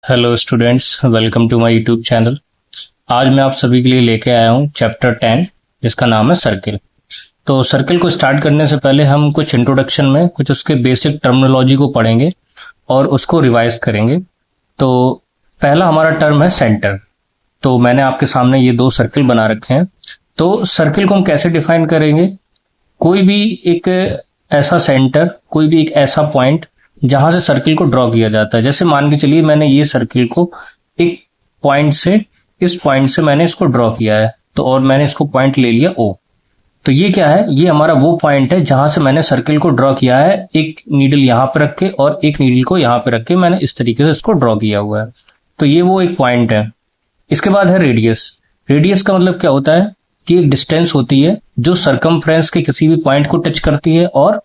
Hello students, welcome to my YouTube channel. आज मैं आप सभी के लिए लेके आया हूँ चैप्टर 10 जिसका नाम है सर्किल। तो सर्किल को स्टार्ट करने से पहले हम कुछ इंट्रोडक्शन में कुछ उसके बेसिक टर्मिनोलॉजी को पढ़ेंगे और उसको रिवाइज करेंगे। तो पहला हमारा टर्म है सेंटर। तो मैंने आपके सामने ये दो सर्किल बना रखे हैं। तो सर्किल को हम कैसे डिफाइन करेंगे? कोई भी एक ऐसा सेंटर, कोई भी एक ऐसा पॉइंट जहां से सर्किल को ड्रॉ किया जाता है। जैसे मान के चलिए मैंने ये सर्किल को एक पॉइंट से, इस पॉइंट से मैंने इसको ड्रॉ किया है, तो और मैंने इसको पॉइंट ले लिया ओ। तो ये क्या है? ये हमारा वो पॉइंट है जहां से मैंने सर्किल को ड्रॉ किया है। एक नीडल यहाँ पे रख के और एक नीडल को यहाँ पे रख के मैंने इस तरीके से इसको ड्रॉ किया हुआ है। तो ये वो एक पॉइंट है। इसके बाद है रेडियस। रेडियस का मतलब क्या होता है कि एक डिस्टेंस होती है जो सरकमफ्रेंस के किसी भी पॉइंट को टच करती है और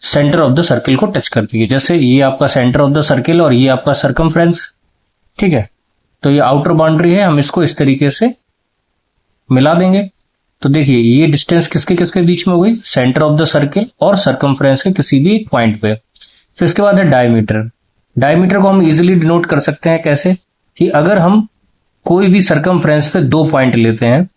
सेंटर ऑफ द सर्किल को टच करती है। जैसे ये आपका सेंटर ऑफ द सर्किल और ये आपका सरकमफ्रेंस, ठीक है। तो ये आउटर बाउंड्री है, हम इसको इस तरीके से मिला देंगे। तो देखिए ये डिस्टेंस किसके किसके बीच में हो गई? सेंटर ऑफ द सर्किल और सरकमफ्रेंस के किसी भी पॉइंट पे। फिर इसके बाद है डायमीटर। डायमीटर को हम इजिली डिनोट कर सकते हैं कैसे? कि अगर हम कोई भी सरकमफ्रेंस पे दो पॉइंट लेते हैं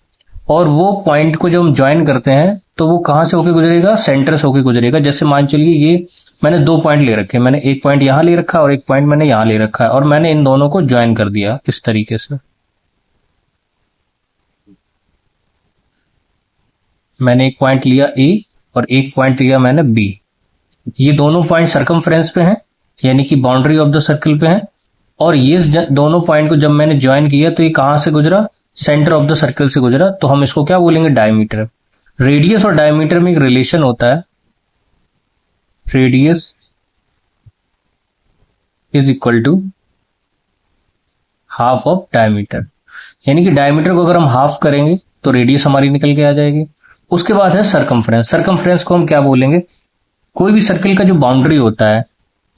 और वो पॉइंट को जब हम ज्वाइन करते हैं तो वो कहां से होके गुजरेगा? सेंटर से होके गुजरेगा। जैसे मान चलिए ये मैंने दो पॉइंट ले रखे, मैंने एक पॉइंट यहां ले रखा और एक पॉइंट मैंने यहां ले रखा है और मैंने इन दोनों को ज्वाइन कर दिया इस तरीके से। मैंने एक पॉइंट लिया ए और एक पॉइंट लिया मैंने बी। ये दोनों पॉइंट सरकमफ्रेंस पे हैं, यानी कि बाउंड्री ऑफ द सर्किल पे हैं। और ये दोनों पॉइंट को जब मैंने ज्वाइन किया तो ये कहां से गुजरा? सेंटर ऑफ द सर्किल से गुजरा। तो हम इसको क्या बोलेंगे? डायमीटर। रेडियस और डायमीटर में एक रिलेशन होता है, radius is equal to half of diameter. यानी कि डायमीटर को अगर हम हाफ करेंगे तो रेडियस हमारी निकल के आ जाएगी। उसके बाद है सरकमफ्रेंस। सरकमफ्रेंस को हम क्या बोलेंगे? कोई भी सर्किल का जो बाउंड्री होता है,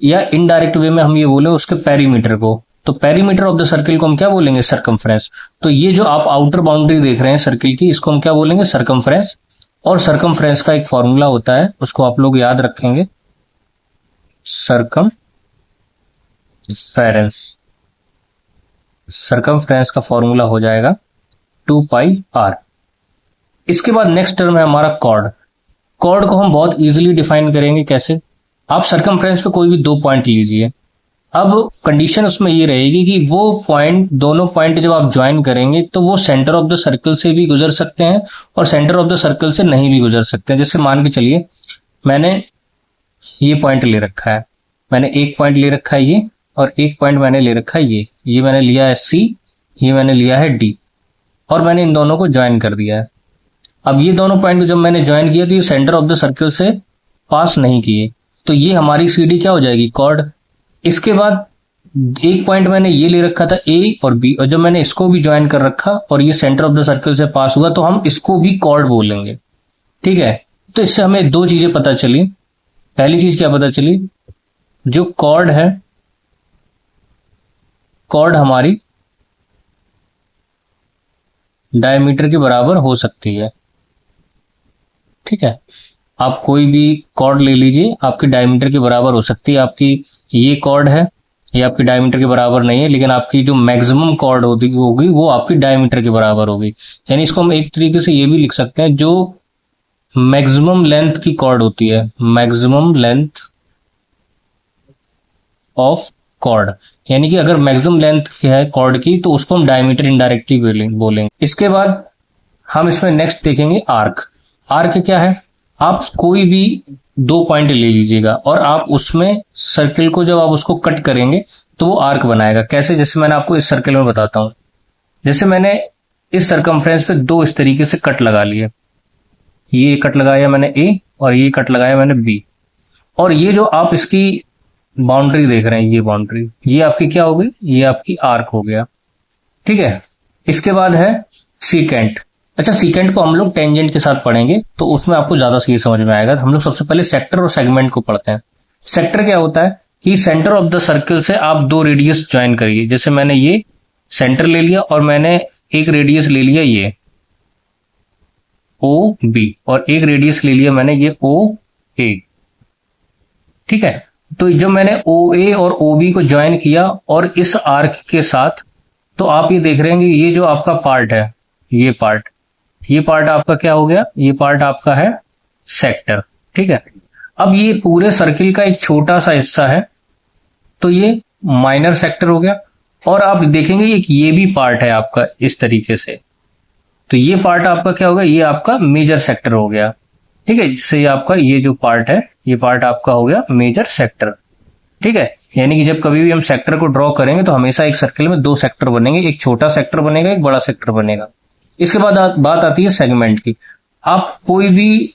या इनडायरेक्ट वे में हम ये बोले उसके पेरीमीटर को, तो पेरीमीटर ऑफ द सर्किल को हम क्या बोलेंगे? सरकमफ्रेंस। तो ये जो आप आउटर बाउंड्री देख रहे हैं सर्किल की, इसको हम क्या बोलेंगे? सरकमफ्रेंस। और सरकमफ्रेंस का एक फॉर्मूला होता है, उसको आप लोग याद रखेंगे, सरकमफेरेंस। सरकमफ्रेंस का फॉर्मूला हो जाएगा 2πr। इसके बाद नेक्स्ट टर्म है हमारा कॉर्ड। कॉर्ड को हम बहुत इजीली डिफाइन करेंगे। कैसे? आप सरकमफ्रेंस पे कोई भी दो पॉइंट लीजिए। अब कंडीशन उसमें ये रहेगी कि वो पॉइंट, दोनों पॉइंट जब आप ज्वाइन करेंगे तो वो सेंटर ऑफ द सर्कल से भी गुजर सकते हैं और सेंटर ऑफ द सर्कल से नहीं भी गुजर सकते हैं। जैसे मान के चलिए मैंने ये पॉइंट ले रखा है, मैंने एक पॉइंट ले रखा है ये, और एक पॉइंट मैंने ले रखा है ये मैंने लिया है सी, ये मैंने लिया है डी, और मैंने इन दोनों को ज्वाइन कर दिया है। अब ये दोनों पॉइंट को जब मैंने ज्वाइन किया तो ये सेंटर ऑफ द सर्कल से पास नहीं किए, तो ये हमारी सीडी क्या हो जाएगी? कॉर्ड। इसके बाद एक पॉइंट मैंने ये ले रखा था ए और बी, और जब मैंने इसको भी ज्वाइन कर रखा और ये सेंटर ऑफ द सर्कल से पास हुआ तो हम इसको भी कॉर्ड बोलेंगे, ठीक है। तो इससे हमें दो चीजें पता चली। पहली चीज क्या पता चली? जो कॉर्ड है, कॉर्ड हमारी डायमीटर के बराबर हो सकती है, ठीक है। आप कोई भी कॉर्ड ले लीजिए, आपकी डायमीटर के बराबर हो सकती है। आपकी ये कॉर्ड है, ये आपकी डायमीटर के बराबर नहीं है, लेकिन आपकी जो मैक्सिमम कॉर्ड होगी वो आपकी डायमीटर के बराबर होगी। यानी इसको हम एक तरीके से ये भी लिख सकते हैं, जो मैक्सिमम लेंथ की कॉर्ड होती है, मैक्सिमम लेंथ ऑफ कॉर्ड, यानी कि अगर मैक्सिमम लेंथ है कॉर्ड की तो उसको हम डायमीटर इनडायरेक्टली बोलेंगे। इसके बाद हम इसमें नेक्स्ट देखेंगे आर्क। आर्क क्या है? आप कोई भी दो पॉइंट ले लीजिएगा और आप उसमें सर्किल को जब आप उसको कट करेंगे तो वो आर्क बनाएगा। कैसे? जैसे मैंने आपको इस सर्किल में बताता हूं। जैसे मैंने इस सरकमफ्रेंस पे दो इस तरीके से कट लगा लिए, ये कट लगाया मैंने ए और ये कट लगाया मैंने बी, और ये जो आप इसकी बाउंड्री देख रहे हैं, ये बाउंड्री, ये आपकी क्या हो गई? ये आपकी आर्क हो गया, ठीक है। इसके बाद है सीकेंट। अच्छा, सीकेंट को हम लोग टेंजेंट के साथ पढ़ेंगे तो उसमें आपको ज्यादा सही समझ में आएगा। हम लोग सबसे पहले सेक्टर और सेगमेंट को पढ़ते हैं। सेक्टर क्या होता है कि सेंटर ऑफ द सर्किल से आप दो रेडियस ज्वाइन करिए। जैसे मैंने ये सेंटर ले लिया और मैंने एक रेडियस ले लिया ये ओ बी, और एक रेडियस ले लिया मैंने ये ओ ए, ठीक है। तो जब मैंने OA और OB को ज्वाइन किया और इस आर्क के साथ, तो आप ये देख रहे हैं कि ये जो आपका पार्ट है, ये पार्ट आपका क्या हो गया, ये पार्ट आपका है सेक्टर। ठीक है, अब ये पूरे सर्किल का एक छोटा सा हिस्सा है, तो ये माइनर सेक्टर हो गया। और आप देखेंगे एक ये भी पार्ट है आपका इस तरीके से, तो ये पार्ट आपका क्या होगा, ये आपका मेजर सेक्टर हो गया। ठीक है, जिससे आपका ये जो पार्ट है, ये पार्ट आपका हो गया मेजर सेक्टर। ठीक है, यानी कि जब कभी भी हम सेक्टर को ड्रॉ करेंगे तो हमेशा एक सर्किल में दो सेक्टर बनेंगे, एक छोटा सेक्टर बनेगा, एक बड़ा सेक्टर बनेगा। इसके बाद बात आती है सेगमेंट की। आप कोई भी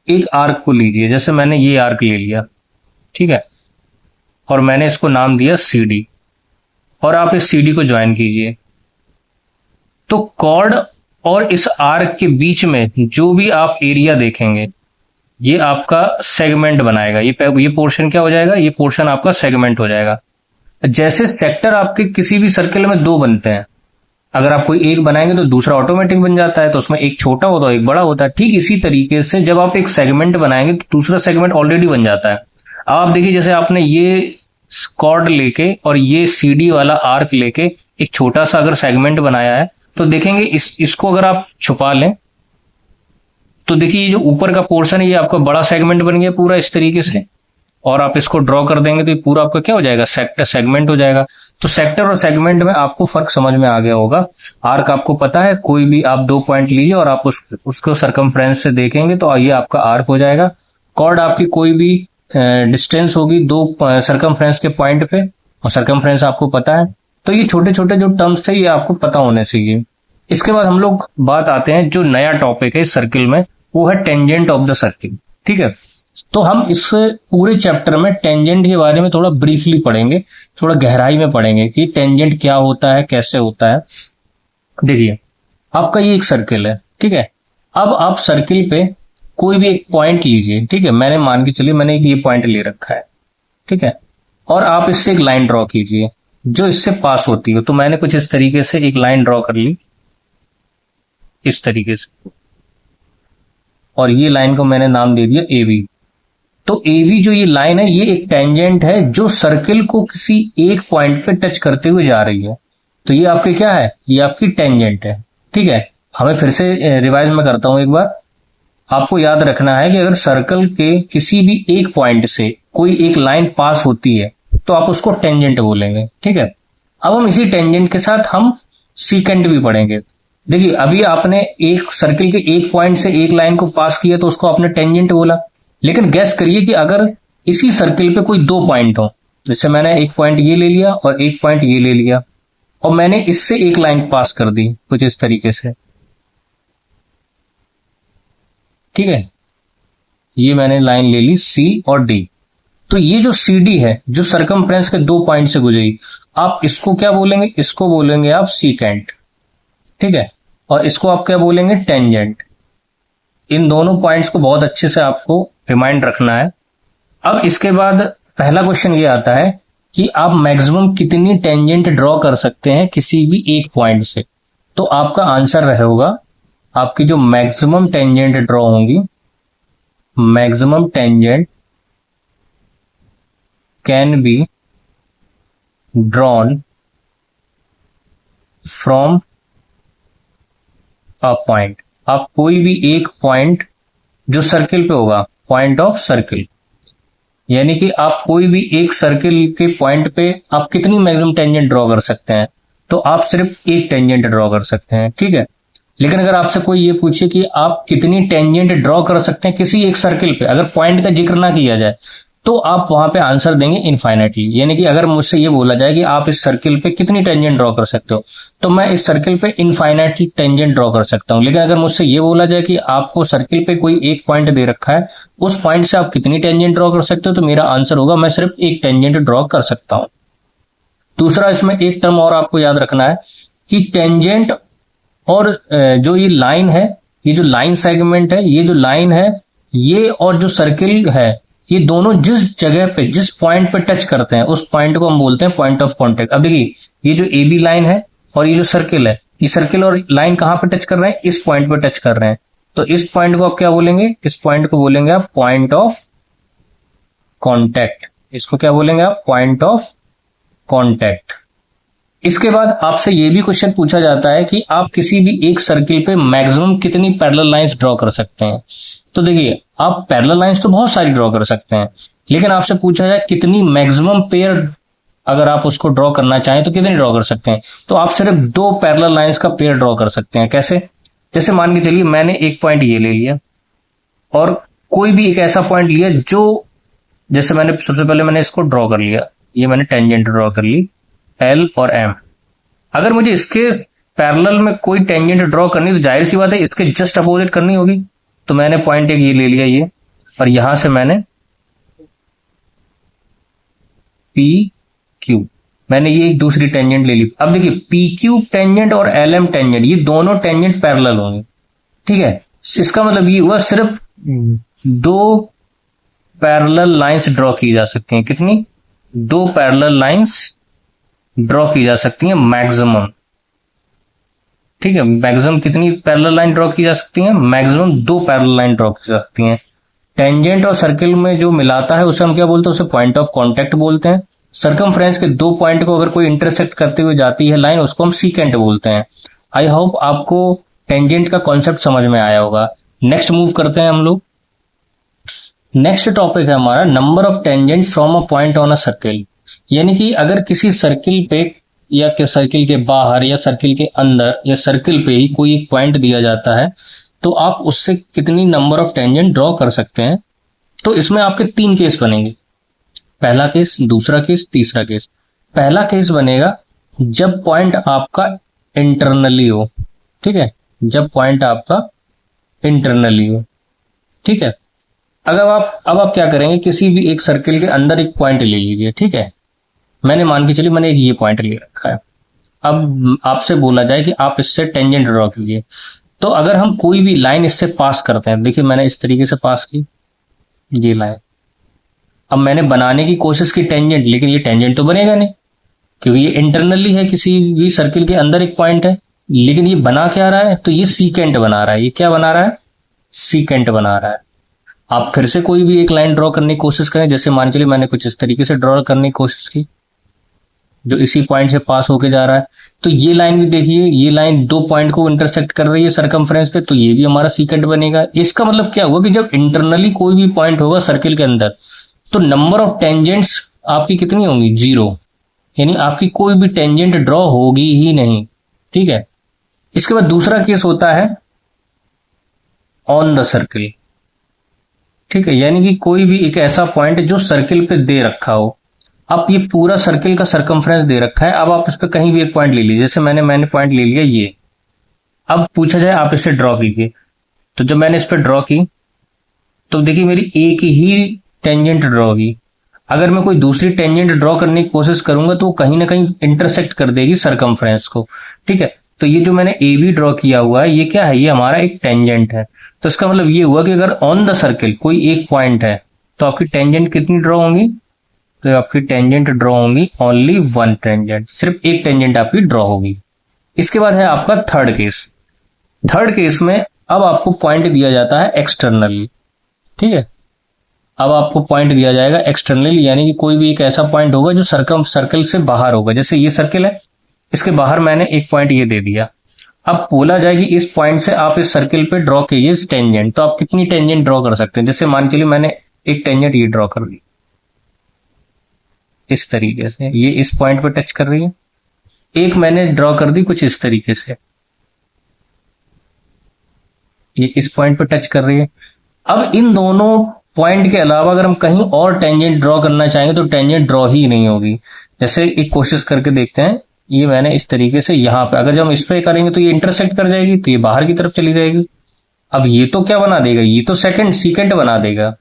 एक आर्क को लीजिए, जैसे मैंने ये आर्क ले लिया, ठीक है, और मैंने इसको नाम दिया CD, और आप इस CD को ज्वाइन कीजिए। तो कॉर्ड और इस आर्क के बीच में जो भी आप एरिया देखेंगे, ये आपका सेगमेंट बनाएगा। ये पोर्शन क्या हो जाएगा, ये पोर्शन आपका सेगमेंट हो जाएगा। जैसे सेक्टर आपके किसी भी सर्किल में दो बनते हैं, अगर आप कोई एक बनाएंगे तो दूसरा ऑटोमेटिक बन जाता है, तो उसमें एक छोटा होता है एक बड़ा होता है। ठीक इसी तरीके से जब आप एक सेगमेंट बनाएंगे तो दूसरा सेगमेंट ऑलरेडी बन जाता है। अब आप देखिए, जैसे आपने ये कॉर्ड लेके और ये CD वाला आर्क लेके एक छोटा सा अगर सेगमेंट बनाया है, तो देखेंगे इसको अगर आप छुपा लें तो देखिए ये जो ऊपर का पोर्शन है ये आपका बड़ा सेगमेंट बन गया पूरा इस तरीके से, और आप इसको ड्रॉ कर देंगे तो ये पूरा आपका क्या हो जाएगा, सेगमेंट हो जाएगा। तो सेक्टर और सेगमेंट में आपको फर्क समझ में आ गया होगा। आर्क आपको पता है, कोई भी आप 2 पॉइंट लीजिए और आप उसको सरकमफ्रेंस से देखेंगे तो ये आपका आर्क हो जाएगा। कॉर्ड आपकी कोई भी डिस्टेंस होगी 2 सरकमफ्रेंस के पॉइंट पे, और सरकमफ्रेंस आपको पता है। तो ये छोटे छोटे जो टर्म्स थे ये आपको पता होने चाहिए। इसके बाद हम लोग बात आते हैं, जो नया टॉपिक है सर्किल में, वो है टेंजेंट ऑफ द सर्किल। ठीक है, तो हम इस पूरे चैप्टर में टेंजेंट के बारे में थोड़ा ब्रीफली पढ़ेंगे, थोड़ा गहराई में पढ़ेंगे कि टेंजेंट क्या होता है, कैसे होता है। देखिए, आपका ये एक सर्किल है, ठीक है। अब आप सर्किल पे कोई भी एक पॉइंट लीजिए, ठीक है। मैंने मान के चलिए मैंने ये पॉइंट ले रखा है, ठीक है, और आप इससे एक लाइन ड्रॉ कीजिए जो इससे पास होती हो। तो मैंने कुछ इस तरीके से एक लाइन ड्रॉ कर ली, इस तरीके से, और ये लाइन को मैंने नाम दे दिया AB। तो AB जो ये लाइन है, ये एक टेंजेंट है जो सर्किल को किसी एक पॉइंट पे टच करते हुए जा रही है। तो ये आपके क्या है, ये आपकी टेंजेंट है, ठीक है। हमें फिर से रिवाइज में करता हूं एक बार। आपको याद रखना है कि अगर सर्कल के किसी भी एक पॉइंट से कोई एक लाइन पास होती है तो आप उसको टेंजेंट बोलेंगे, ठीक है। अब हम इसी टेंजेंट के साथ हम सीकेंट भी पढ़ेंगे। देखिए, अभी आपने एक सर्किल के एक पॉइंट से एक लाइन को पास किया तो उसको आपने टेंजेंट बोला। लेकिन गैस करिए कि अगर इसी सर्किल पे कोई 2 पॉइंट हो, जैसे मैंने एक पॉइंट ये ले लिया और एक पॉइंट ये ले लिया, और मैंने इससे एक लाइन पास कर दी कुछ इस तरीके से, ठीक है। ये मैंने लाइन ले ली C और D। तो ये जो CD है, जो सरकमफ्रेंस के 2 पॉइंट से गुजरी, आप इसको क्या बोलेंगे, इसको बोलेंगे आप सीकेंट, ठीक है। और इसको आप क्या बोलेंगे, टेंजेंट। इन दोनों पॉइंट्स को बहुत अच्छे से आपको रिमाइंड रखना है। अब इसके बाद पहला क्वेश्चन ये आता है कि आप मैक्सिमम कितनी टेंजेंट ड्रॉ कर सकते हैं किसी भी एक पॉइंट से। तो आपका आंसर रहेगा, आपकी जो मैक्सिमम टेंजेंट ड्रॉ होंगी, maximum tangent can be drawn from a point. आप कोई भी एक पॉइंट जो सर्किल पे होगा, पॉइंट ऑफ सर्किल, यानी कि आप कोई भी एक सर्किल के पॉइंट पे आप कितनी मैक्सिमम टेंजेंट ड्रॉ कर सकते हैं, तो आप सिर्फ एक टेंजेंट ड्रॉ कर सकते हैं, ठीक है। लेकिन अगर आपसे कोई ये पूछे कि आप कितनी टेंजेंट ड्रॉ कर सकते हैं किसी एक सर्किल पे, अगर पॉइंट का जिक्र ना किया जाए, तो आप वहां पे आंसर देंगे इनफाइनाइटली। यानी कि अगर मुझसे ये बोला जाए कि आप इस सर्किल पे कितनी टेंजेंट ड्रॉ कर सकते हो, तो मैं इस सर्किल पे इनफाइनाइटली टेंजेंट ड्रॉ कर सकता हूं। लेकिन अगर मुझसे ये बोला जाए कि आपको सर्किल पे कोई एक पॉइंट दे रखा है, उस पॉइंट से आप कितनी टेंजेंट ड्रॉ कर सकते हो, तो मेरा आंसर होगा मैं सिर्फ एक टेंजेंट ड्रॉ कर सकता हूं। दूसरा, इसमें एक टर्म और आपको याद रखना है कि टेंजेंट और जो ये लाइन है, ये जो लाइन सेगमेंट है, ये जो लाइन है, ये और जो सर्किल है, ये दोनों जिस जगह पे, जिस पॉइंट पे टच करते हैं, उस पॉइंट को हम बोलते हैं पॉइंट ऑफ कांटेक्ट। अब देखिए, ये जो AB लाइन है और ये जो सर्किल है, ये सर्किल और लाइन कहां पे टच कर रहे हैं, इस पॉइंट पे टच कर रहे हैं। तो इस पॉइंट को आप क्या बोलेंगे, इस पॉइंट को बोलेंगे आप पॉइंट ऑफ कांटेक्ट, इसको क्या बोलेंगे आप? Point of contact. इसके बाद आपसे ये भी क्वेश्चन पूछा जाता है कि आप किसी भी एक सर्किल पे मैक्सिमम कितनी पैरेलल लाइंस ड्रॉ कर सकते हैं। तो देखिए, आप पैरेलल लाइंस तो बहुत सारी ड्रॉ कर सकते हैं, लेकिन आपसे पूछा जाए कितनी मैक्सिमम पेयर अगर आप उसको ड्रॉ करना चाहें तो कितनी ड्रॉ कर सकते हैं। तो आप सिर्फ 2 पैरेलल लाइंस का पेयर ड्रॉ कर सकते हैं। कैसे? जैसे मान के चलिए मैंने एक पॉइंट ये ले लिया और कोई भी एक ऐसा पॉइंट लिया जो, जैसे मैंने सबसे पहले मैंने इसको ड्रॉ कर लिया, ये मैंने टेंजेंट ड्रॉ कर ली एल और एम। अगर मुझे इसके पैरेलल में कोई टेंजेंट ड्रॉ करनी तो जाहिर सी बात है इसके जस्ट अपोजिट करनी होगी। तो मैंने पॉइंट एक ये ले लिया ये, और यहां से मैंने पी क्यू, मैंने ये एक दूसरी टेंजेंट ले ली। अब देखिए पी क्यू टेंजेंट और एल एम टेंजेंट, ये दोनों टेंजेंट पैरेलल होंगे। ठीक है, इसका मतलब ये हुआ सिर्फ 2 पैरेलल लाइंस ड्रॉ की जा सकती हैं। कितनी? 2 पैरेलल लाइंस ड्रॉ की जा सकती हैं मैक्सिमम। ठीक है, मैक्सिमम कितनी पैरेलल लाइन ड्रॉ की जा सकती हैं? मैक्सिमम 2 पैरेलल लाइन ड्रॉ की जा सकती हैं। टेंजेंट और सर्किल में जो मिलाता है उसे हम क्या बोलते हैं? उसे पॉइंट ऑफ कांटेक्ट बोलते हैं। सर्कमफ्रेंस के 2 पॉइंट को अगर कोई इंटरसेक्ट करते हुए जाती है लाइन, उसको हम सीकेंट बोलते हैं। आई होप आपको टेंजेंट का कॉन्सेप्ट समझ में आया होगा। नेक्स्ट मूव करते हैं हम लोग। नेक्स्ट टॉपिक है हमारा number of tangent from a point on a circle. यानी कि अगर किसी सर्किल पे या के सर्किल के बाहर या सर्किल के अंदर या सर्किल पे ही कोई एक पॉइंट दिया जाता है तो आप उससे कितनी नंबर ऑफ टेंजेंट ड्रॉ कर सकते हैं। तो इसमें आपके 3 केस बनेंगे। पहला केस, दूसरा केस, तीसरा केस। पहला केस बनेगा जब पॉइंट आपका इंटरनली हो। ठीक है, जब पॉइंट आपका इंटरनली हो। ठीक है, अगर अब आप क्या करेंगे, किसी भी एक सर्किल के अंदर एक पॉइंट ले लीजिए। ठीक है, मैंने मान के चलिए मैंने एक ये पॉइंट ले रखा है। अब आपसे बोला जाए कि आप इससे टेंजेंट ड्रॉ कीजिए। तो अगर हम कोई भी लाइन इससे पास करते हैं, देखिए मैंने इस तरीके से पास की ये लाइन, अब मैंने बनाने की कोशिश की टेंजेंट, लेकिन ये टेंजेंट तो बनेगा नहीं क्योंकि ये इंटरनली है, किसी भी सर्किल के अंदर एक पॉइंट है। लेकिन ये बना क्या रहा है? तो ये सीकेंट बना रहा है। ये क्या बना रहा है? सीकेंट बना रहा है। आप फिर से कोई भी एक लाइन ड्रॉ करने की कोशिश करें, जैसे मान चलिए मैंने कुछ इस तरीके से ड्रॉ करने की कोशिश की जो इसी पॉइंट से पास होके जा रहा है। तो ये लाइन भी देखिए, ये लाइन 2 पॉइंट को इंटरसेक्ट कर रही है सरकमफ्रेंस पे, तो ये भी हमारा सीकेंट बनेगा। इसका मतलब क्या हुआ कि जब इंटरनली कोई भी पॉइंट होगा सर्किल के अंदर तो नंबर ऑफ टेंजेंट्स आपकी कितनी होंगी? 0। यानी आपकी कोई भी टेंजेंट ड्रॉ होगी ही नहीं। ठीक है, इसके बाद दूसरा केस होता है ऑन द सर्किल। ठीक है, यानी कि कोई भी एक ऐसा पॉइंट जो सर्किल पे दे रखा हो। अब ये पूरा सर्किल का सरकमफ्रेंस दे रखा है, अब आप इस पे कहीं भी एक पॉइंट ले लीजिए। जैसे मैंने पॉइंट ले लिया ये। अब पूछा जाए आप इसे ड्रॉ कीजिए, तो जब मैंने इस पे ड्रॉ की तो देखिए मेरी एक ही टेंजेंट ड्रॉ होगी। अगर मैं कोई दूसरी टेंजेंट ड्रॉ करने की कोशिश करूंगा तो वो कहीं ना कहीं इंटरसेक्ट कर देगी सरकमफ्रेंस को। ठीक है, तो ये जो मैंने ए बी ड्रॉ किया हुआ है ये क्या है? ये हमारा एक टेंजेंट है। तो इसका मतलब ये हुआ कि अगर ऑन द सर्किल कोई एक पॉइंट है तो आपकी टेंजेंट कितनी ड्रॉ होंगी? तो आपकी टेंजेंट ड्रॉ होंगी ओनली 1 टेंजेंट, सिर्फ एक टेंजेंट आपकी ड्रॉ होगी। इसके बाद है आपका थर्ड केस। थर्ड केस में अब आपको पॉइंट दिया जाता है एक्सटर्नली। ठीक है, अब आपको पॉइंट दिया जाएगा एक्सटर्नली, यानी कि कोई भी एक ऐसा पॉइंट होगा जो सर्कल से बाहर होगा। जैसे ये सर्किल है, इसके बाहर मैंने एक पॉइंट ये दे दिया। अब बोला जाए कि इस पॉइंट से आप इस सर्किल पे ड्रॉ कीजिए टेंजेंट, तो आप कितनी टेंजेंट ड्रॉ कर सकते हैं? जैसे मान के लिए मैंने एक टेंजेंट ये ड्रॉ कर दी इस तरीके से, ये इस पॉइंट पे टच कर रही है। एक मैंने ड्रॉ कर दी कुछ इस तरीके से, ये इस पॉइंट पे टच कर रही है। अब इन दोनों पॉइंट के अलावा अगर हम कहीं और टेंजेंट ड्रॉ करना चाहेंगे तो टेंजेंट ड्रॉ ही नहीं होगी। जैसे एक कोशिश करके देखते हैं, ये मैंने इस तरीके से यहां पे, अगर जब हम इस पे करेंगे तो ये इंटरसेक्ट कर जाएगी, तो ये बाहर की तरफ चली जाएगी। अब ये तो क्या बना देगा? ये तो सीकेंट बना देगा।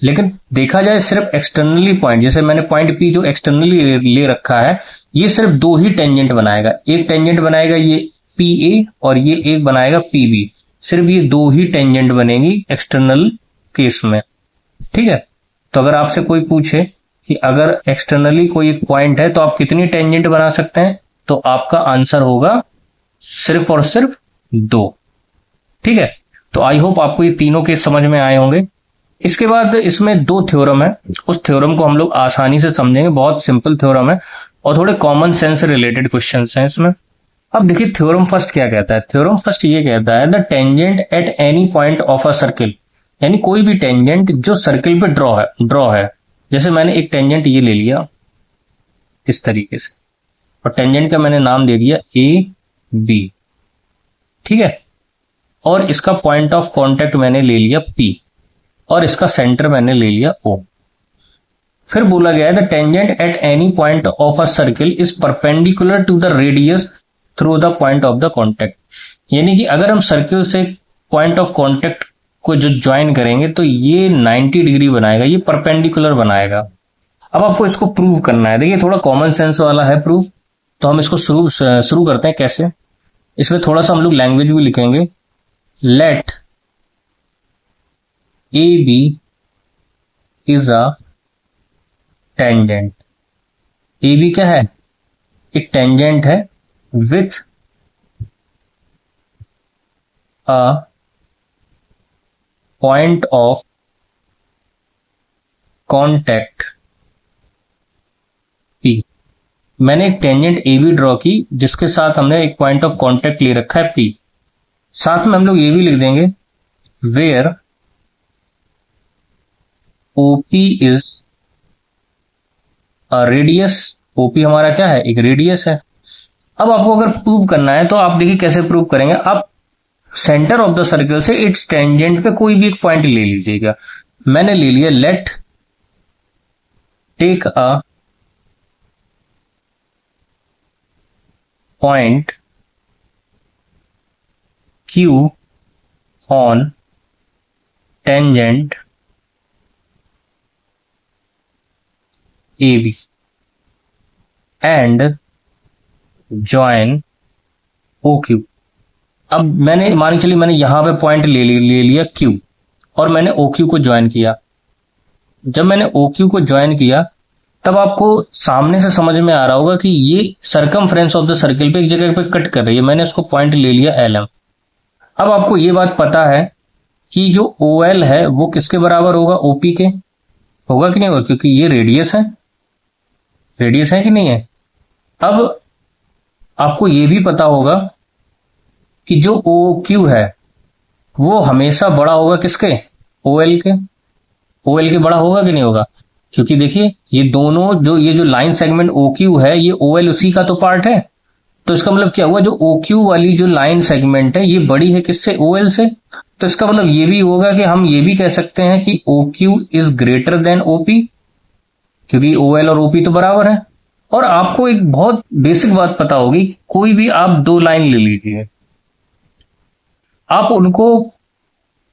लेकिन देखा जाए सिर्फ एक्सटर्नली पॉइंट, जैसे मैंने पॉइंट पी जो एक्सटर्नली ले रखा है, ये सिर्फ 2 ही टेंजेंट बनाएगा। एक टेंजेंट बनाएगा ये पी ए और ये एक बनाएगा पी बी। सिर्फ ये 2 ही टेंजेंट बनेगी एक्सटर्नल केस में। ठीक है, तो अगर आपसे कोई पूछे कि अगर एक्सटर्नली कोई एक पॉइंट है तो आप कितनी टेंजेंट बना सकते हैं, तो आपका आंसर होगा सिर्फ और सिर्फ 2। ठीक है, तो आई होप आपको ये तीनों केस समझ में आए होंगे। इसके बाद इसमें दो थ्योरम है, उस थ्योरम को हम लोग आसानी से समझेंगे, बहुत सिंपल थ्योरम है और थोड़े कॉमन सेंस से रिलेटेड क्वेश्चंस हैं इसमें। अब देखिए थ्योरम फर्स्ट क्या कहता है। थ्योरम फर्स्ट ये कहता है the tangent at any point of a circle, यानी कोई भी टेंजेंट जो सर्किल पे ड्रॉ है। जैसे मैंने एक टेंजेंट ये ले लिया इस तरीके से और टेंजेंट का मैंने नाम दे दिया ए बी, ठीक है, और इसका पॉइंट ऑफ कांटेक्ट मैंने ले लिया पी और इसका सेंटर मैंने ले लिया ओ। फिर बोला गया है the tangent at any point of a circle is perpendicular to the radius through the point of the contact, यानी कि अगर हम सर्किल से पॉइंट ऑफ कांटेक्ट को जो ज्वाइन करेंगे तो ये 90 डिग्री बनाएगा, ये परपेंडिकुलर बनाएगा। अब आपको इसको प्रूव करना है। देखिए थोड़ा कॉमन सेंस वाला है प्रूफ, तो हम इसको शुरू करते हैं। कैसे? इसमें थोड़ा सा हम लोग लैंग्वेज भी लिखेंगे। Let A B is a tangent. A B क्या है? एक टेंजेंट है with a point of contact P. मैंने एक टेंजेंट ए बी ड्रॉ की जिसके साथ हमने एक पॉइंट ऑफ कांटेक्ट ले रखा है पी। साथ में हम लोग ये भी लिख देंगे where OP is a radius. OP हमारा क्या है? एक रेडियस है। अब आपको अगर प्रूव करना है तो आप देखिए कैसे प्रूव करेंगे। आप सेंटर ऑफ द सर्कल से इट्स टेंजेंट पे कोई भी एक पॉइंट ले लीजिएगा। मैंने ले लिया let take a point Q on tangent AB and join OQ। अब मैंने मान चलिए मैंने यहां पे पॉइंट ले लिया Q और मैंने OQ को ज्वाइन किया। जब मैंने OQ को ज्वाइन किया तब आपको सामने से समझ में आ रहा होगा कि ये सरकमफ्रेंस ऑफ द सर्किल पे एक जगह पे कट कर रही है। मैंने उसको पॉइंट ले लिया LM। अब आपको ये बात पता है कि जो OL है वो किसके बराबर होगा? OP के। होगा कि नहीं होगा? क्योंकि ये रेडियस है कि नहीं है। अब आपको ये भी पता होगा कि जो OQ है वो हमेशा बड़ा होगा किसके? OL के। OL के बड़ा होगा कि नहीं होगा? क्योंकि देखिए ये दोनों ये जो लाइन सेगमेंट OQ है ये OL उसी का तो पार्ट है। तो इसका मतलब क्या हुआ? जो OQ वाली जो लाइन सेगमेंट है ये बड़ी है किससे? OL से। तो इसका मतलब ये भी होगा कि हम ये भी कह सकते हैं कि OQ is greater than OP, क्योंकि OL और OP तो बराबर है। और आपको एक बहुत बेसिक बात पता होगी, कोई भी आप दो लाइन ले लीजिए, आप उनको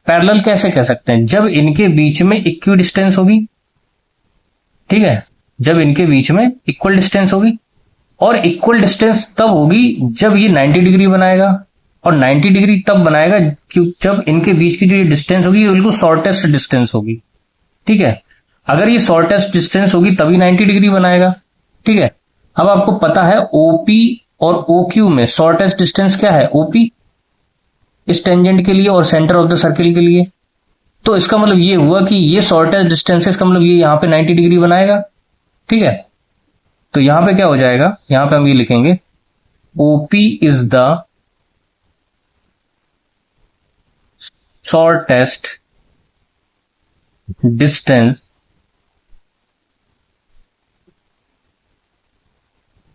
पैरेलल कैसे कह सकते हैं? जब इनके बीच में इक्वी डिस्टेंस होगी, ठीक है, जब इनके बीच में इक्वल डिस्टेंस होगी। और इक्वल डिस्टेंस तब होगी जब ये 90 डिग्री बनाएगा, और 90 डिग्री तब बनाएगा जब इनके बीच की जो ये डिस्टेंस होगी ये बिल्कुल शॉर्टेस्ट डिस्टेंस होगी, ठीक है। अगर ये शॉर्टेस्ट डिस्टेंस होगी तभी 90 डिग्री बनाएगा, ठीक है। अब आपको पता है OP और OQ में शॉर्टेस्ट डिस्टेंस क्या है? OP इस टेंजेंट के लिए और सेंटर ऑफ द सर्किल के लिए। तो इसका मतलब ये हुआ कि ये शॉर्टेस्ट डिस्टेंस है, इसका मतलब ये यहां पे 90 डिग्री बनाएगा, ठीक है। तो यहां पे क्या हो जाएगा? यहां पे हम ये लिखेंगे OP is the shortest distance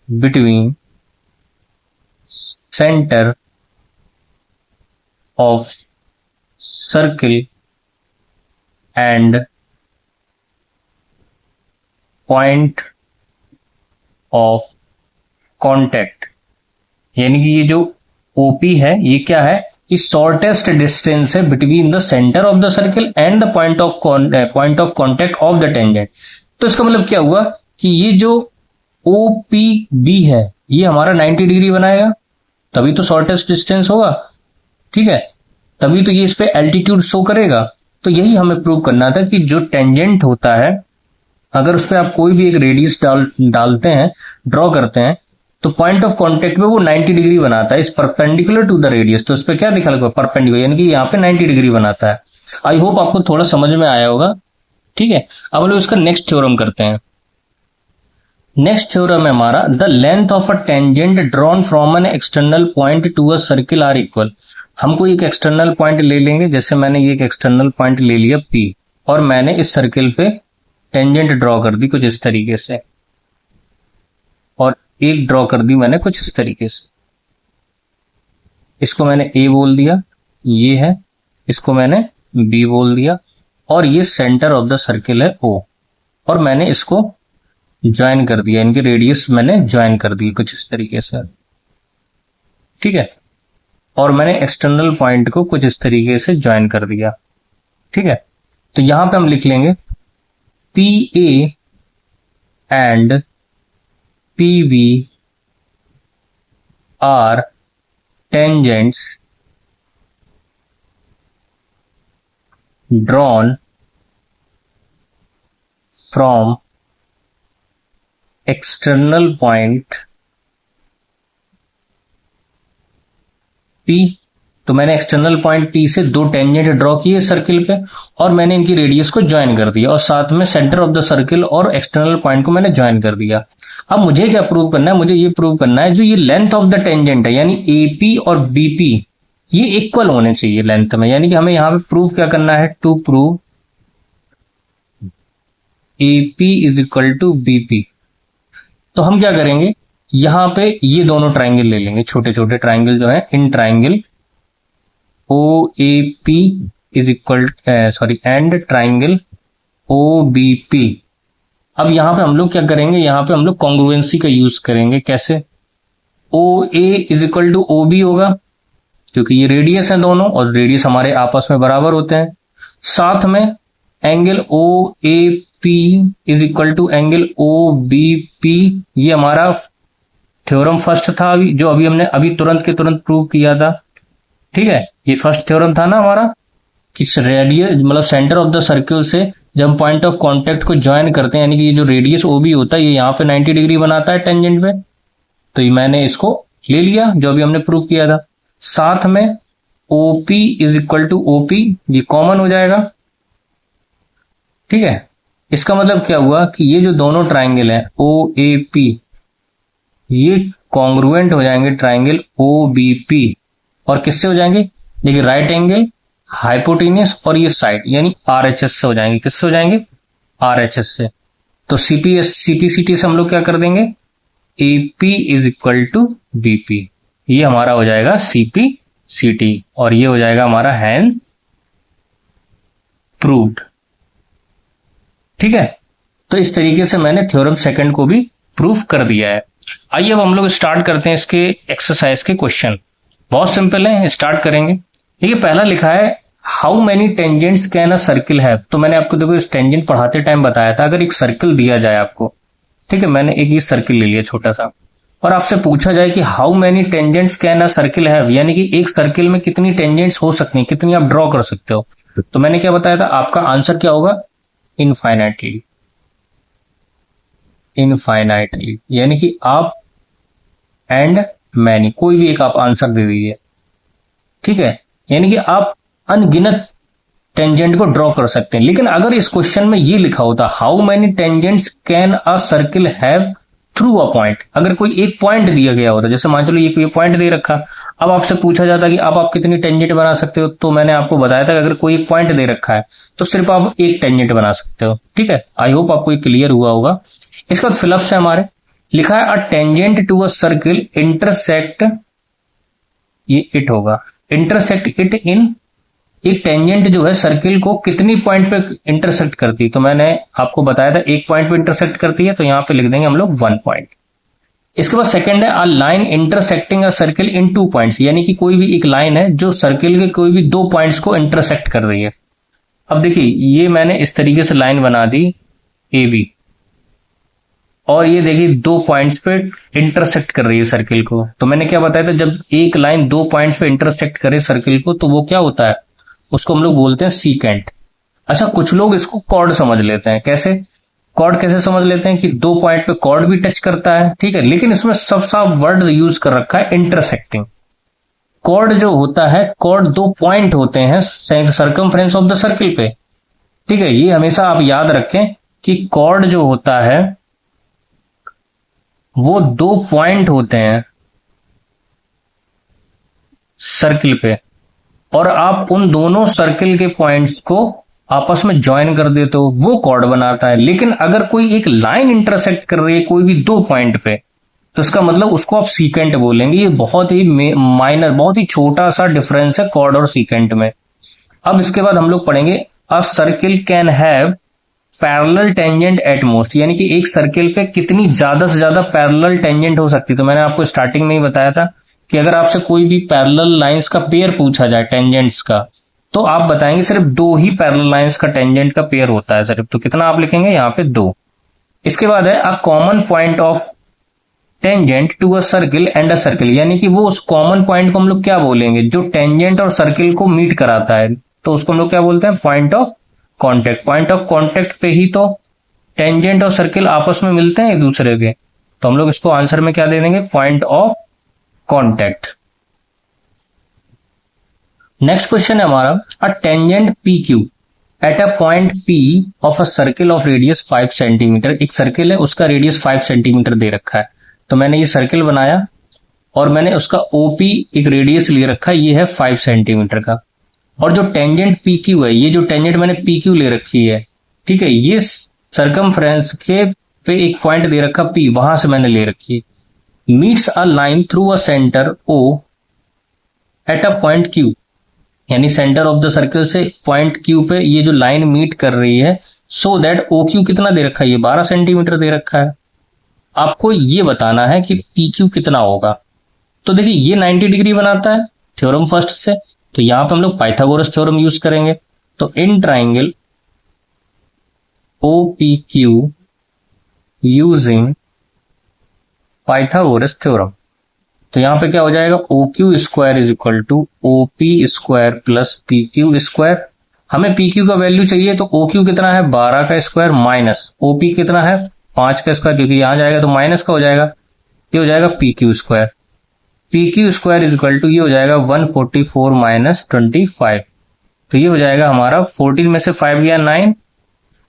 between centre of circle and point of contact. यानी कि ये जो OP है ये क्या है? कि शॉर्टेस्ट डिस्टेंस है between the centre of the circle and the point of contact of the tangent. तो इसका मतलब क्या हुआ कि ये जो OPB है ये हमारा 90 डिग्री बनाएगा, तभी तो शॉर्टेस्ट डिस्टेंस होगा, ठीक है, तभी तो ये इस पे एल्टीट्यूड शो करेगा। तो यही हमें प्रूव करना था कि जो टेंजेंट होता है अगर उस पर आप कोई भी एक रेडियस डालते हैं, ड्रॉ करते हैं, तो पॉइंट ऑफ कांटेक्ट में वो 90 डिग्री बनाता है इस परपेंडिकुलर टू द रेडियस। तो उस पर क्या दिखा लगा? परपेंडिकुलर, यानी कि यहाँ पे 90 डिग्री बनाता है। आई होप आपको थोड़ा समझ में आया होगा। ठीक है, अब हम लोग इसका नेक्स्ट थ्योरम करते हैं। नेक्स्ट थ्योरम है हमारा, the length of a tangent drawn from an external point to a circle are equal. हम कोई एक एक्सटर्नल पॉइंट ले लेंगे, जैसे मैंने ये एक एक्सटर्नल पॉइंट ले लिया P, और मैंने इस सर्किल पे टेंजेंट ड्रॉ कर दी कुछ इस तरीके से, और एक ड्रॉ कर दी मैंने कुछ इस तरीके से। इसको मैंने A बोल दिया, ये है, इसको मैंने B बोल दिया, और ये सेंटर ऑफ द सर्किल है O, और मैंने इसको ज्वाइन कर दिया, इनकी रेडियस मैंने ज्वाइन कर दी कुछ इस तरीके से। ठीक है, और मैंने एक्सटर्नल पॉइंट को कुछ इस तरीके से ज्वाइन कर दिया। ठीक है, तो यहां पे हम लिख लेंगे PA and PB are tangents drawn from external point P। तो मैंने एक्सटर्नल पॉइंट P से दो टेंजेंट ड्रॉ किए सर्किल पे, और मैंने इनकी रेडियस को ज्वाइन कर दिया, और साथ में सेंटर ऑफ द सर्किल और एक्सटर्नल पॉइंट को मैंने ज्वाइन कर दिया। अब मुझे क्या प्रूव करना है, मुझे ये प्रूव करना है जो ये लेंथ ऑफ द टेंजेंट है, यानी AP और BP ये इक्वल होने चाहिए लेंथ में। यानी कि हमें यहां पे प्रूव क्या करना है, to prove AP is equal to BP। तो हम क्या करेंगे, यहां पे ये दोनों ट्राइंगल ले लेंगे, छोटे छोटे ट्राइंगल जो है, in triangle OAP is equal and triangle OBP। अब यहां पे हम लोग क्या करेंगे, यहां पे हम लोग कॉन्ग्रुएंसी का यूज करेंगे। कैसे, OA is equal to OB होगा, क्योंकि ये रेडियस है दोनों, और रेडियस हमारे आपस में बराबर होते हैं। साथ में angle OAP is equal to angle OBP, ये हमारा थ्योरम फर्स्ट था अभी, जो हमने अभी तुरंत के तुरंत प्रूव किया था। ठीक है, ये फर्स्ट थ्योरम था ना हमारा, कि रेडियस मतलब सेंटर ऑफ द सर्किल से जब पॉइंट ऑफ कांटेक्ट को ज्वाइन करते हैं, यानी कि ये जो रेडियस OB होता है ये यहाँ पे 90 डिग्री बनाता है टेंजेंट पे, तो ये मैंने इसको ले लिया जो अभी हमने प्रूव किया था। साथ में OP is equal to OP, ये कॉमन हो जाएगा। ठीक है, इसका मतलब क्या हुआ कि ये जो दोनों ट्राइंगल है OAP ये कॉन्ग्रुएंट हो जाएंगे ट्राइंगल OBP, और किससे हो जाएंगे, देखिए राइट एंगल, हाइपोटेनियस, और ये साइड यानी RHS से हो जाएंगे। किससे हो जाएंगे, RHS से। तो CPCT से हम लोग क्या कर देंगे, AP is equal to BP, ये हमारा हो जाएगा CPCT, और ये हो जाएगा हमारा हैंस प्रूव्ड। ठीक है, तो इस तरीके से मैंने थ्योरम सेकंड को भी प्रूफ कर दिया है। आइए अब हम लोग स्टार्ट करते हैं इसके एक्सरसाइज के क्वेश्चन। बहुत सिंपल है, स्टार्ट करेंगे। देखिए पहला लिखा है, how many tangents can a circle have. तो मैंने आपको देखो इस टेंजेंट पढ़ाते टाइम बताया था, अगर एक सर्किल दिया जाए आपको, ठीक है, मैंने एक ये सर्किल ले लिया छोटा सा, और आपसे पूछा जाए कि how many tangents can a circle have, यानी कि एक सर्किल में कितनी टेंजेंट्स हो सकती हैं, कितनी आप ड्रॉ कर सकते हो। तो मैंने क्या बताया था, आपका आंसर क्या होगा, इनफाइनाइटली। इनफाइनाइटली यानी कि आप एंड मैनी, कोई भी एक आप आंसर दे दीजिए। ठीक है, यानी कि आप अनगिनत टेंजेंट को ड्रॉ कर सकते हैं। लेकिन अगर इस क्वेश्चन में ये लिखा होता, how many tangents can a circle have through a point, अगर कोई एक पॉइंट दिया गया होता, जैसे मान चलो ये पॉइंट दे रखा, अब आपसे पूछा जाता कि अब आप कितनी टेंजेंट बना सकते हो, तो मैंने आपको बताया था कि अगर कोई एक पॉइंट दे रखा है तो सिर्फ आप एक टेंजेंट बना सकते हो। ठीक है, आई होप आपको ये क्लियर हुआ होगा। इसके बाद फिलअप्स है हमारे, लिखा है a tangent to a circle intersect, ये इट होगा, इंटरसेक्ट इट इन, एक टेंजेंट जो है सर्किल को कितनी पॉइंट पे इंटरसेक्ट करती है, तो मैंने आपको बताया था एक पॉइंट पे इंटरसेक्ट करती है, तो यहां पे लिख देंगे हम लोग 1 पॉइंट। इसके बाद सेकंड है, a line intersecting a circle in 2 points, यानी कि कोई भी एक लाइन है जो सर्किल के कोई भी 2 पॉइंट्स को इंटरसेक्ट कर रही है। अब देखिए ये मैंने इस तरीके से लाइन बना दी AB, और ये देखिए 2 पॉइंट्स पे इंटरसेक्ट कर रही है सर्किल को। तो मैंने क्या बताया था, जब एक लाइन 2 पॉइंट्स पे इंटरसेक्ट करे सर्किल को, तो वो क्या होता है, उसको हम लोग बोलते हैं सीकेंट। अच्छा, कुछ लोग इसको कॉर्ड समझ लेते हैं। कैसे, कॉर्ड कैसे समझ लेते हैं कि 2 पॉइंट पे कॉर्ड भी टच करता है, ठीक है, लेकिन इसमें सब साफ वर्ड यूज कर रखा है इंटरसेक्टिंग। कॉर्ड जो होता है, कॉर्ड 2 पॉइंट होते हैं सर्कमफ्रेंस ऑफ द सर्किल पे। ठीक है, ये हमेशा आप याद रखें कि कॉर्ड जो होता है वो 2 पॉइंट होते हैं सर्किल पे, और आप उन दोनों सर्किल के पॉइंट्स को आपस में ज्वाइन कर देते हो, वो कॉर्ड बनाता है। लेकिन अगर कोई एक लाइन इंटरसेक्ट कर रही है कोई भी 2 पॉइंट पे, तो इसका मतलब उसको आप सीकेंट बोलेंगे। ये बहुत ही माइनर, बहुत ही छोटा सा डिफरेंस है कॉर्ड और सीकेंट में। अब इसके बाद हम लोग पढ़ेंगे अ circle can have parallel tangent at most, यानी कि एक सर्किल पे कितनी ज्यादा से ज्यादा पैरेलल टेंजेंट हो सकती है। तो मैंने आपको स्टार्टिंग में ही बताया था कि अगर आपसे कोई भी पैरेलल लाइंस का पेयर पूछा जाए टेंजेंट्स का, तो आप बताएंगे सिर्फ 2 ही पैरेलल लाइंस का टेंजेंट का पेयर होता है सिर्फ। तो कितना आप लिखेंगे यहाँ पे 2। इसके बाद है a common point of tangent to a circle and a circle, यानी कि वो उस कॉमन पॉइंट को हम लोग क्या बोलेंगे जो टेंजेंट और सर्किल को मीट कराता है, तो उसको हम लोग क्या बोलते हैं, point of contact. Point of contact पे ही तो टेंजेंट और सर्किल आपस में मिलते हैं एक दूसरे के, तो हम लोग इसको आंसर में क्या दे देंगे, point of contact. Next question है हमारा a tangent P Q eight a point P of a circle of radius 5 centimetre. एक सर्किल है, उसका रेडियस 5 सेंटीमीटर दे रखा है। तो मैंने ये सर्किल बनाया और मैंने उसका ओपी एक रेडियस ले रखा है, ये है 5 सेंटीमीटर का। और जो टेंजेंट पी क्यू है, ये जो टेंजेंट मैंने पी क्यू ले रखी है, ठीक है, ये सर्कमफ्रेंस के पे एक पॉइंट दे रखा पी, वहां से मैंने ले रखी है। Meets a line through a centre O at a point Q, यानी सेंटर ऑफ द सर्किल से पॉइंट क्यू पे ये जो लाइन मीट कर रही है, सो दैट ओ क्यू कितना दे रखा है, ये 12 सेंटीमीटर दे रखा है। आपको ये बताना है कि पी क्यू कितना होगा। तो देखिए ये 90 डिग्री बनाता है थ्योरम फर्स्ट से, तो यहां पे हम लोग पाइथागोरस थ्योरम यूज करेंगे। तो in triangle O P Q using Pythagoras theorem, तो यहां पे क्या हो जाएगा, O Q square is equal to O P square plus P Q square. हमें पी क्यू का वैल्यू चाहिए, तो ओ क्यू कितना है, 12 का स्क्वायर माइनस ओ पी कितना है, 5 का स्क्वायर, क्योंकि यहां जाएगा तो माइनस का हो जाएगा, ये हो जाएगा P Q square. P Q square is equal to ये हो जाएगा 144 माइनस 25, तो ये हो जाएगा हमारा 14 में से 5 गया 9,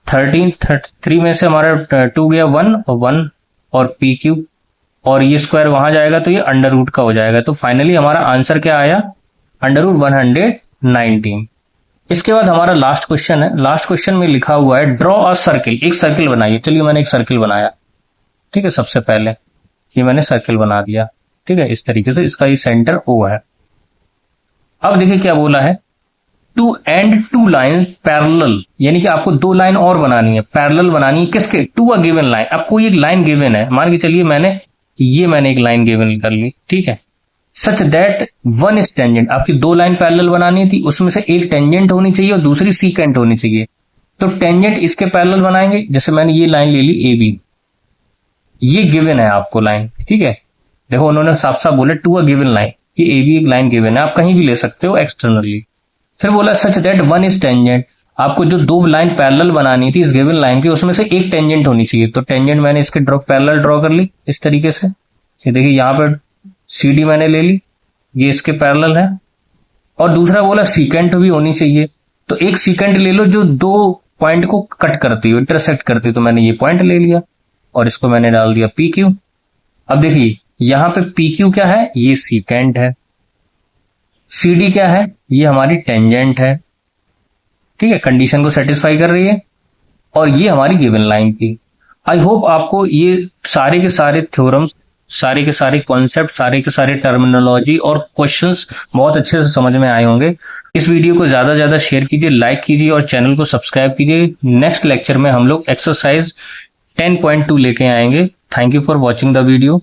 13 3 में से हमारा 2 गया 1 और 1 और पी क्यू, और ये स्क्वायर वहां जाएगा तो ये अंडर रूट का हो जाएगा। तो फाइनली हमारा आंसर क्या आया, अंडर रूट 119। इसके बाद हमारा लास्ट क्वेश्चन है। लास्ट क्वेश्चन में लिखा हुआ है ड्रॉ अ सर्किल, एक सर्किल बनाइए। चलिए मैंने एक सर्किल बनाया, ठीक है, सबसे पहले ये मैंने सर्किल बना दिया, ठीक है, इस तरीके से, इसका ये सेंटर ओ है। अब देखिए क्या बोला है, टू एंड 2 लाइन पैरेलल, यानी कि आपको 2 लाइन और बनानी है, पैरेलल बनानी है, किसके, टू अ गिवन लाइन। अब कोई एक लाइन गिवन है, मान के चलिए मैंने एक लाइन गिवन कर ली, ठीक है, such that one is tangent. आपकी 2 लाइन पैरेलल बनानी थी, उसमें से एक टेंजेंट होनी चाहिए और दूसरी सीकेंट होनी चाहिए। तो टेंजेंट इसके पैरेलल बनाएंगे, जैसे मैंने ये लाइन ले ली ए बी, ये गिवन है आपको लाइन, ठीक है, देखो उन्होंने साफ साफ बोला टू अ गिवन लाइन, कि ए बी एक लाइन गिवन है, आप कहीं भी ले सकते हो एक्सटर्नली। फिर बोला such that one is tangent, आपको जो 2 लाइन पैरेलल बनानी थी इस गिवन लाइन की, उसमें से एक टेंजेंट होनी चाहिए। तो टेंजेंट मैंने इसके पैरेलल ड्रॉ कर ली इस तरीके से, ये देखिए यहाँ पर सी डी मैंने ले ली, ये इसके पैरेलल है। और दूसरा बोला सीकेंट भी होनी चाहिए, तो एक सीकेंट ले लो जो 2 पॉइंट को कट करती हो, इंटरसेक्ट करती हो, तो मैंने ये पॉइंट ले लिया और इसको मैंने डाल दिया पी क्यू। अब देखिए यहां पे पी क्यू क्या है, ये सीकेंट है, सी डी क्या है, ये हमारी टेंजेंट है, ठीक है, कंडीशन को सेटिस्फाई कर रही है, और ये हमारी गिवन लाइन थी। आई होप आपको ये सारे के सारे थ्योरम्स, सारे के सारे कॉन्सेप्ट, सारे के सारे टर्मिनोलॉजी और क्वेश्चंस बहुत अच्छे से समझ में आए होंगे। इस वीडियो को ज्यादा से ज्यादा शेयर कीजिए, लाइक कीजिए और चैनल को सब्सक्राइब कीजिए। नेक्स्ट लेक्चर में हम लोग एक्सरसाइज 10.2 लेके आएंगे। Thank you for watching the video.